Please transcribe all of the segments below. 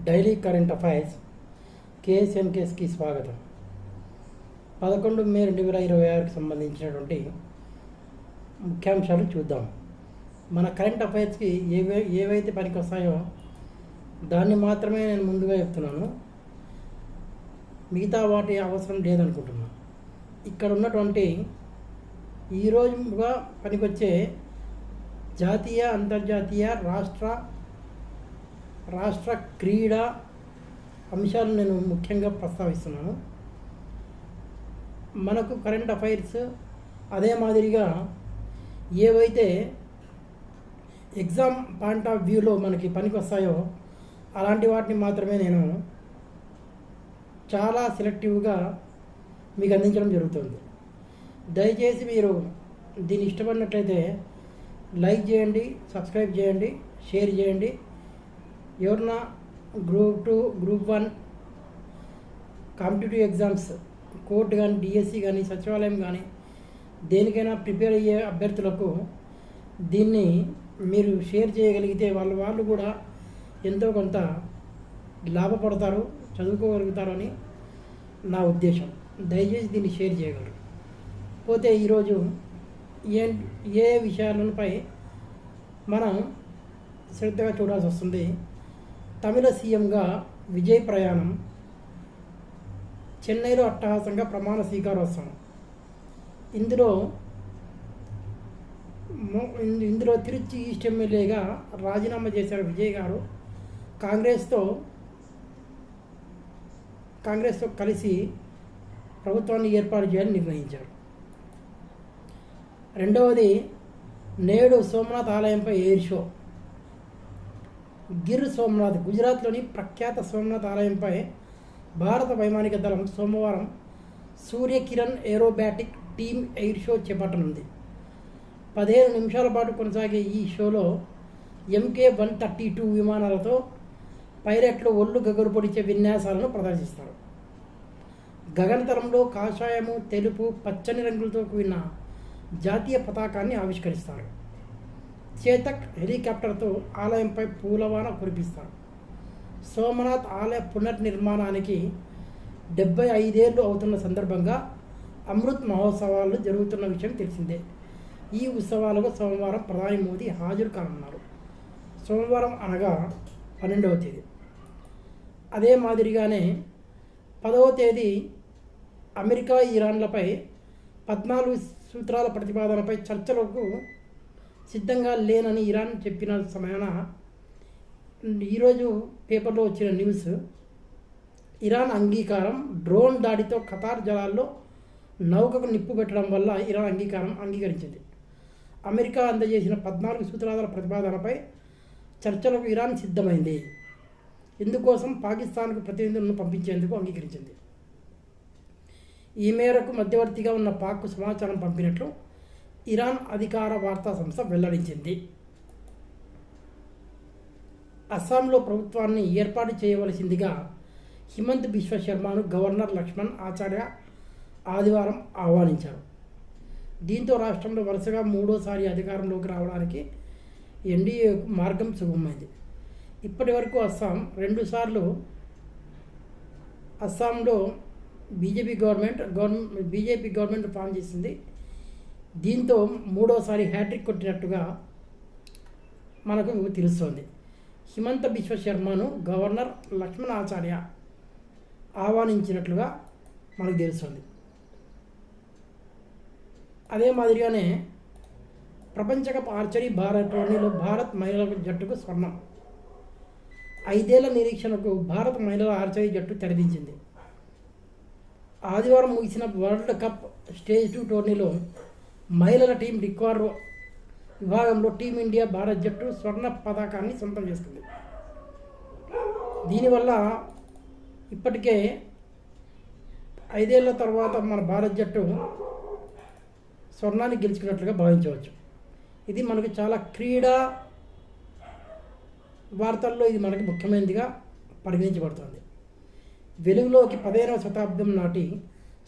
Daily current affairs కేఎస్ఎన్కేస్కి స్వాగతం. 11 మే 2026కి సంబంధించినటువంటి ముఖ్యాంశాలు చూద్దాం. మన కరెంట్ అఫైర్స్కి ఏవైతే పనికి వస్తాయో దాన్ని మాత్రమే నేను ముందుగా చెప్తున్నాను. మిగతా వాటి అవసరం లేదనుకుంటున్నాను. ఇక్కడ ఉన్నటువంటి ఈరోజుగా పనికొచ్చే జాతీయ, అంతర్జాతీయ, రాష్ట్ర క్రీడా అంశాలు నేను ముఖ్యంగా ప్రస్తావిస్తున్నాను. మనకు కరెంట్ అఫైర్స్ అదే మాదిరిగా ఏవైతే ఎగ్జామ్ పాయింట్ ఆఫ్ వ్యూలో మనకి పనికి వస్తాయో అలాంటి వాటిని మాత్రమే నేను చాలా సెలెక్టివ్గా మీకు అందించడం జరుగుతుంది. దయచేసి మీరు దీన్ని ఇష్టపడినట్లయితే లైక్ చేయండి, సబ్స్క్రైబ్ చేయండి, షేర్ చేయండి. ఎవరన్నా group 2, group 1 competitive exams, court కానీ, డిఎస్సి కానీ, సచివాలయం కానీ దేనికైనా ప్రిపేర్ అయ్యే అభ్యర్థులకు దీన్ని మీరు షేర్ చేయగలిగితే వాళ్ళు కూడా ఎంతో కొంత లాభపడతారు, చదువుకోగలుగుతారు అని నా ఉద్దేశం. దయచేసి దీన్ని షేర్ చేయగలరు. పోతే ఈరోజు ఏ విషయాలపై మనం శ్రద్ధగా చూడాల్సి వస్తుంది. తమిళ సీఎంగా విజయ్ ప్రయాణం, చెన్నైలో అట్టహాసంగా ప్రమాణ స్వీకారోత్సవం. ఇందులో తిరుచి ఈస్ట్ ఎమ్మెల్యేగా రాజీనామా చేశారు విజయ్ గారు. కాంగ్రెస్తో కలిసి ప్రభుత్వాన్ని ఏర్పాటు చేయాలని నిర్ణయించారు. రెండవది, నేడు సోమనాథ్ ఆలయంపై ఎయిర్ షో. గిర్ సోమనాథ్, గుజరాత్లోని ప్రఖ్యాత సోమనాథ్ ఆలయంపై భారత వైమానిక దళం సోమవారం సూర్యకిరణ్ ఏరోబ్యాటిక్ టీమ్ ఎయిర్ షో చేపట్టనుంది. 15 నిమిషాల పాటు కొనసాగే ఈ షోలో MK-132 విమానాలతో పైలట్లు ఒళ్ళు గగురు పొడిచే విన్యాసాలను ప్రదర్శిస్తారు. గగనతలంలో కాషాయము, తెలుపు, పచ్చని రంగులతో కూడిన జాతీయ పతాకాన్ని ఆవిష్కరిస్తారు. చేతక్ హెలికాప్టర్తో ఆలయంపై పూలవాన కురిపిస్తారు. సోమనాథ్ ఆలయ పునర్నిర్మాణానికి 75 ఏళ్ళు అవుతున్న సందర్భంగా అమృత్ మహోత్సవాలు జరుగుతున్న విషయం తెలిసిందే. ఈ ఉత్సవాలకు సోమవారం ప్రధాని మోదీ హాజరు కానున్నారు. సోమవారం అనగా 12వ తేదీ. అదే మాదిరిగానే 10వ తేదీ అమెరికా ఇరాన్లపై 14 సూత్రాల ప్రతిపాదనపై చర్చలకు సిద్ధంగా లేనని ఇరాన్ చెప్పిన సమయాన ఈరోజు పేపర్లో వచ్చిన న్యూస్, ఇరాన్ అంగీకారం. డ్రోన్ దాడితో ఖతార్ జలాల్లో నౌకకు నిప్పు పెట్టడం వల్ల ఇరాన్ అంగీకరించింది. అమెరికా అందజేసిన 14 సూత్రాల ప్రతిపాదనపై చర్చలకు ఇరాన్ సిద్ధమైంది. ఇందుకోసం పాకిస్తాన్కు ప్రతినిధులను పంపించేందుకు అంగీకరించింది. ఈ మేరకు మధ్యవర్తిగా ఉన్న పాక్కు సమాచారం పంపినట్లు ఇరాన్ అధికార వార్తా సంస్థ వెల్లడించింది. అస్సాంలో ప్రభుత్వాన్ని ఏర్పాటు చేయవలసిందిగా హిమంత్ బిశ్వ శర్మను గవర్నర్ లక్ష్మణ్ ఆచార్య ఆదివారం ఆహ్వానించారు. దీంతో రాష్ట్రంలో వరుసగా 3వసారి అధికారంలోకి రావడానికి ఎన్డీఏకు మార్గం సుగమమైంది. ఇప్పటి వరకు అస్సాం 2 సార్లు అస్సాంలో బీజేపీ గవర్నమెంట్ ఫామ్ చేసింది. దీంతో 3వసారి హ్యాట్రిక్ కొట్టినట్టుగా మనకు తెలుస్తోంది. హిమంత బిశ్వ శర్మను గవర్నర్ లక్ష్మణ్ ఆచార్య ఆహ్వానించినట్లుగా మనకు తెలుస్తుంది. అదే మాదిరిగానే ప్రపంచ కప్ ఆర్చరీ టోర్నీలో భారత్ మహిళల జట్టుకు స్వర్ణం. 5 ఏళ్ల నిరీక్షణకు భారత మహిళల ఆర్చరీ జట్టు తెరదించింది. ఆదివారం ముగిసిన వరల్డ్ కప్ స్టేజ్ 2 టోర్నీలో మహిళల టీం రికార్డు విభాగంలో టీమిండియా భారత్ జట్టు స్వర్ణ పతాకాన్ని సొంతం చేసుకుంది. దీనివల్ల ఇప్పటికే 5 ఏళ్ల తర్వాత మన భారత్ జట్టు స్వర్ణాన్ని గెలుచుకున్నట్లుగా భావించవచ్చు. ఇది మనకు చాలా క్రీడా వార్తల్లో ఇది మనకు ముఖ్యమైనదిగా పరిగణించబడుతుంది. వెలుగులోకి 15వ శతాబ్దం నాటి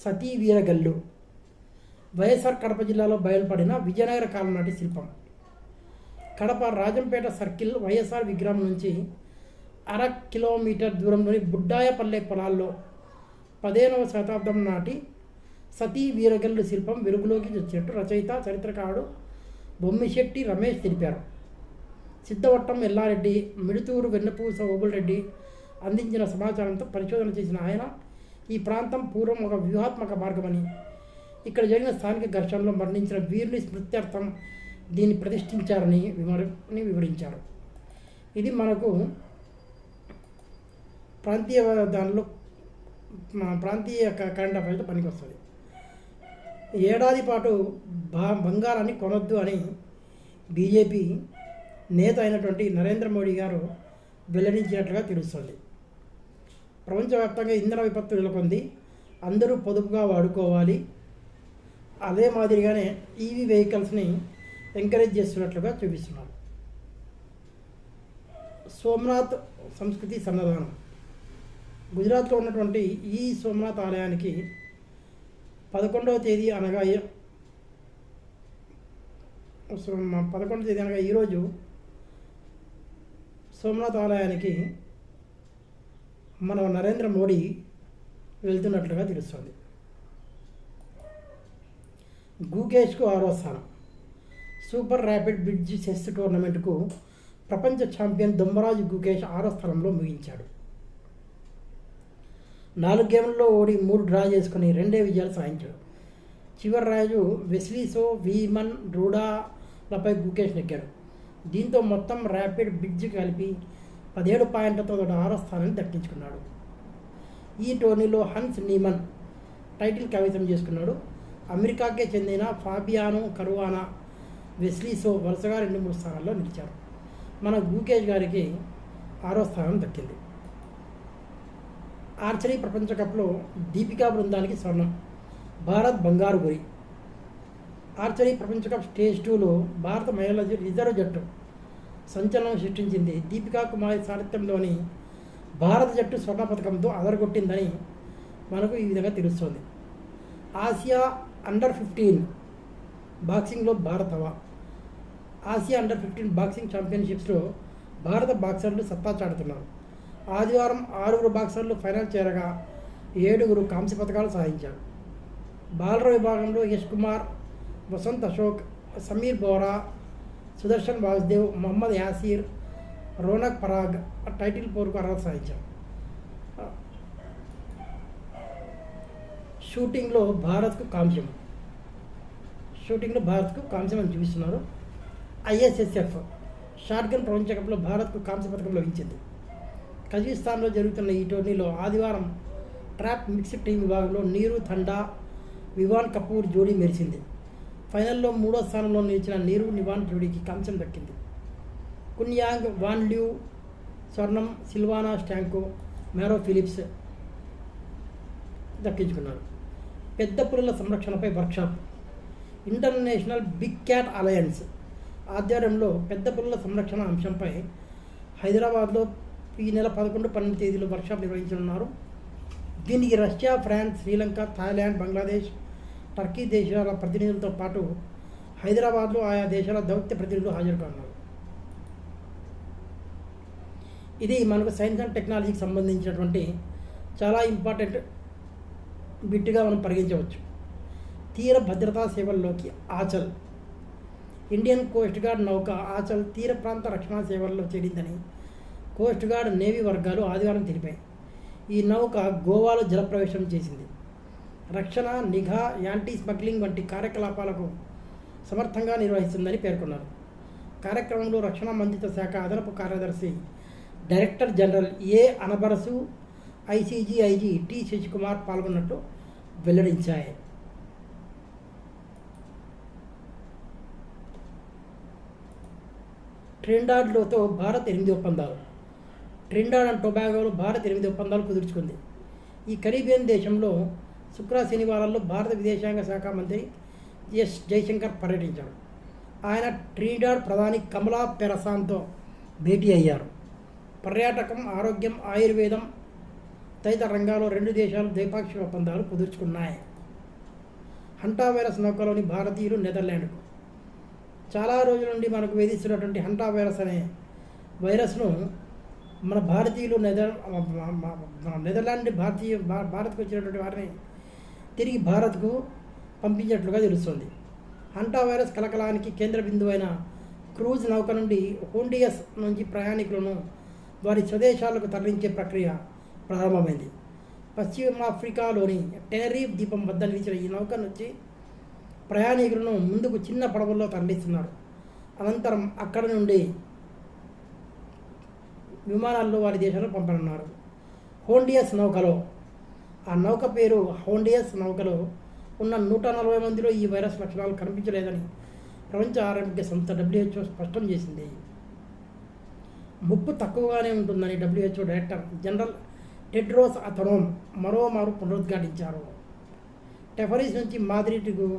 సతీ వీరగల్లు. వైఎస్ఆర్ కడప జిల్లాలో బయలుపడిన విజయనగర కాలం నాటి శిల్పం. కడప రాజంపేట సర్కిల్ వైఎస్ఆర్ విగ్రహం నుంచి కిలోమీటర్ దూరంలోని బుడ్డాయపల్లె పొలాల్లో 15వ శతాబ్దం నాటి సతీ వీరగల్లు శిల్పం వెలుగులోకి వచ్చినట్టు రచయిత చరిత్రకారుడు బొమ్మిశెట్టి రమేష్ తెలిపారు. సిద్ధవట్టం ఎల్లారెడ్డి, మిడుతూరు వెన్నపూస ఓబుల్రెడ్డి అందించిన సమాచారంతో పరిశోధన చేసిన ఆయన ఈ ప్రాంతం పూర్వం ఒక వ్యూహాత్మక మార్గమని, ఇక్కడ జరిగిన స్థానిక ఘర్షణలో మరణించిన వీరుని స్మృత్యర్థం దీన్ని ప్రతిష్ఠించారని వివరించారు. ఇది మనకు ప్రాంతీయ దానిలో ప్రాంతీయ కరెంట్ అఫైర్స్ పనికి వస్తుంది. ఏడాది పాటు బంగారాన్ని కొనొద్దు అని బీజేపీ నేత అయినటువంటి నరేంద్ర మోడీ గారు వెల్లడించినట్లుగా తెలుస్తుంది. ప్రపంచవ్యాప్తంగా ఇంధన విపత్తు నెలకొంది, అందరూ పొదుపుగా వాడుకోవాలి. అదే మాదిరిగానే ఈవీ వెహికల్స్ని ఎంకరేజ్ చేస్తున్నట్లుగా చూపిస్తున్నారు. సోమనాథ్ సంస్కృతి సన్నదానం. గుజరాత్లో ఉన్నటువంటి ఈ సోమనాథ్ ఆలయానికి 11వ తేదీ అనగా ఈరోజు సోమనాథ్ ఆలయానికి మన నరేంద్ర మోడీ వెళ్తున్నట్లుగా తెలుస్తుంది. గుకేష్కు 6వ స్థానం. సూపర్ ర్యాపిడ్ బ్రిడ్జ్ చెస్ టోర్నమెంట్కు ప్రపంచ ఛాంపియన్ దొమ్మరాజు గుకేష్ 6వ స్థానంలో ముగించాడు. 4 గేమ్లలో ఓడి 3 డ్రా చేసుకుని 2 విజయాలు సాధించాడు. చివరి రాజు వెస్లీసో, వీమన్, రూడాలపై గుకేష్ నెగ్గాడు. దీంతో మొత్తం ర్యాపిడ్ బ్రిడ్జ్ కలిపి 17 పాయింట్లతో 6వ స్థానాన్ని దక్కించుకున్నాడు. ఈ టోర్నీలో హన్స్ నీమన్ టైటిల్ కైవసం చేసుకున్నాడు. అమెరికాకే చెందిన ఫాబియానో కరువానా, వెస్లీసో వరుసగా 2-3 స్థానాల్లో నిలిచారు. మన గుకేష్ గారికి 6వ స్థానం దక్కింది. ఆర్చరీ ప్రపంచ కప్లో దీపికా బృందానికి స్వర్ణం, భారత్ బంగారు గురి. ఆర్చరీ ప్రపంచ కప్ స్టేజ్ 2లో భారత మహిళల రిజర్వ్ జట్టు సంచలనం సృష్టించింది. దీపికా కుమారి సారథ్యంలోని భారత జట్టు స్వర్ణ పథకంతో అదరగొట్టిందని మనకు ఈ విధంగా తెలుస్తోంది. ఆసియా అండర్-15 బాక్సింగ్లో భారత్ హవా. ఆసియా అండర్-15 బాక్సింగ్ ఛాంపియన్షిప్స్లో భారత బాక్సర్లు సత్తా చాటుతున్నారు. ఆదివారం 6 బాక్సర్లు ఫైనల్ చేరగా 7 కాంస్య పథకాలు సాధించారు. బాలర విభాగంలో యష్ కుమార్, వసంత్ అశోక్, సమీర్ బోరా, సుదర్శన్ వాసుదేవ్, మొహమ్మద్ యాసీర్, రోనక్ పరాగ్ టైటిల్ పోరుకు అర్హత సాధించారు. షూటింగ్లో భారత్కు కాంస్యం అని చూపిస్తున్నారు. ISSF షాట్గన్ ప్రపంచ కప్లో భారత్కు కాంస్య పథకం లభించింది. కజకిస్తాన్లో జరుగుతున్న ఈ టోర్నీలో ఆదివారం ట్రాప్ మిక్స్డ్ టీం విభాగంలో నీరు థండా, వివాన్ కపూర్ జోడీ మెరిసింది. ఫైనల్లో 3వ స్థానంలో నిలిచిన నీరు నివాన్ జోడీకి కాంస్యం దక్కింది. కున్యాంగ్, వాన్ ల్యూ స్వర్ణం, సిల్వానా స్టాంకో, మ్యారో ఫిలిప్స్ దక్కించుకున్నారు. పెద్ద పులుల సంరక్షణపై workshop. International big cat alliance ఆధ్వర్యంలో పెద్ద పులుల సంరక్షణ అంశంపై హైదరాబాద్లో ఈ నెల 11-12 తేదీలో వర్క్షాప్ నిర్వహించనున్నారు. దీనికి Russia, France, Sri Lanka, Thailand, Bangladesh, Turkey దేశాల ప్రతినిధులతో పాటు హైదరాబాద్లో ఆయా దేశాల దౌత్య ప్రతినిధులు హాజరు కానున్నారు. ఇది మనకు సైన్స్ అండ్ టెక్నాలజీకి సంబంధించినటువంటి చాలా ఇంపార్టెంట్ బిట్గా మనం పరిగణించవచ్చు. తీర భద్రతా సేవల్లోకి ఆచల్. ఇండియన్ కోస్ట్ గార్డ్ నౌక ఆచల్ తీర ప్రాంత రక్షణ సేవల్లో చేరిందని కోస్ట్ గార్డ్, నేవీ వర్గాలు ఆదివారం తెలిపాయి. ఈ నౌక గోవాలో జలప్రవేశం చేసింది. రక్షణ, నిఘా, యాంటీ స్మగ్లింగ్ వంటి కార్యకలాపాలకు సమర్థంగా నిర్వహిస్తుందని పేర్కొన్నారు. కార్యక్రమంలో రక్షణ మంత్రిత్వ శాఖ అదనపు కార్యదర్శి director general Anbarasu, ICG T Sasikumar పాల్గొన్నట్టు వెల్లడించాయి. ట్రినిడాడ్తో భారత్ 8 ఒప్పందాలు. ట్రినిడాడ్ అండ్ టొబాగోలో భారత్ 8 ఒప్పందాలు కుదుర్చుకుంది. ఈ కరీబియన్ దేశంలో శనివారాల్లో భారత విదేశాంగ శాఖ మంత్రి ఎస్ జయశంకర్ పర్యటించారు. ఆయన ట్రినిడాడ్ ప్రధాని కమలా పెరసాన్తో భేటీ అయ్యారు. పర్యాటకం, ఆరోగ్యం, ఆయుర్వేదం తదితర రంగాల్లో 2 దేశాలు ద్వైపాక్షిక ఒప్పందాలు కుదుర్చుకున్నాయి. హంటా వైరస్ నౌకలోని భారతీయులు నెదర్లాండ్కు. చాలా రోజుల నుండి మనకు వేధిస్తున్నటువంటి హంటా వైరస్ అనే వైరస్ను మన భారతీయులు నెదర్లాండ్ భారత్కు వచ్చినటువంటి వారిని తిరిగి భారత్కు పంపించినట్లుగా తెలుస్తుంది. హంటా వైరస్ కలకలానికి కేంద్ర బిందువు అయిన క్రూజ్ నౌక నుండి హోండియస్ నుంచి ప్రయాణికులను వారి స్వదేశాలకు తరలించే ప్రక్రియ ప్రారంభమైంది. పశ్చిమాఫ్రికాలోని టెనరీఫ్ ద్వీపం వద్ద నిలిచిన ఈ నౌక నుంచి ప్రయాణికులను ముందుకు చిన్న పడవల్లో తరలిస్తున్నారు. అనంతరం అక్కడ నుండి విమానాల్లో వారి దేశాలకు పంపనున్నారు. హోండియస్ నౌకలో, ఆ నౌక పేరు హోండియస్ నౌకలో ఉన్న 140 మందిలో ఈ వైరస్ లక్షణాలు కనిపించలేదని ప్రపంచ ఆరోగ్య సంస్థ WHO స్పష్టం చేసింది. ముప్పు తక్కువగానే ఉంటుందని WHO director general Tedros Adhanom మరోమారు పునరుద్ఘాటించారు. టెఫరీస్ నుంచి మాద్రిడ్కు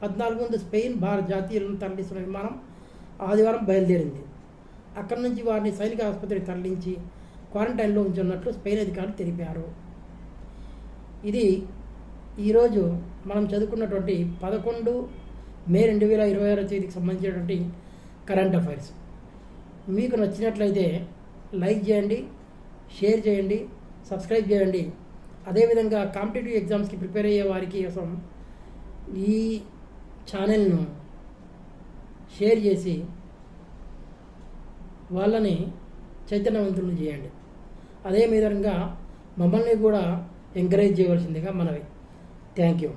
14 మంది స్పెయిన్ భారత జాతీయులను తరలిస్తున్న విమానం ఆదివారం బయలుదేరింది. అక్కడి నుంచి వారిని సైనిక ఆసుపత్రికి తరలించి క్వారంటైన్లో ఉంచున్నట్లు స్పెయిన్ అధికారులు తెలిపారు. ఇది ఈరోజు మనం చదువుకున్నటువంటి 11 మే 2026 తేదీకి సంబంధించినటువంటి కరెంట్ అఫైర్స్. మీకు నచ్చినట్లయితే లైక్ చేయండి, షేర్ చేయండి, సబ్స్క్రైబ్ చేయండి. అదేవిధంగా కాంపిటేటివ్ ఎగ్జామ్స్కి ప్రిపేర్ అయ్యే వారికి కోసం ఈ ఛానల్ను షేర్ చేసి వాళ్ళని చైతన్యవంతులను చేయండి. అదే విధంగా మమ్మల్ని కూడా ఎంకరేజ్ చేయవలసిందిగా మనవి. Thank you.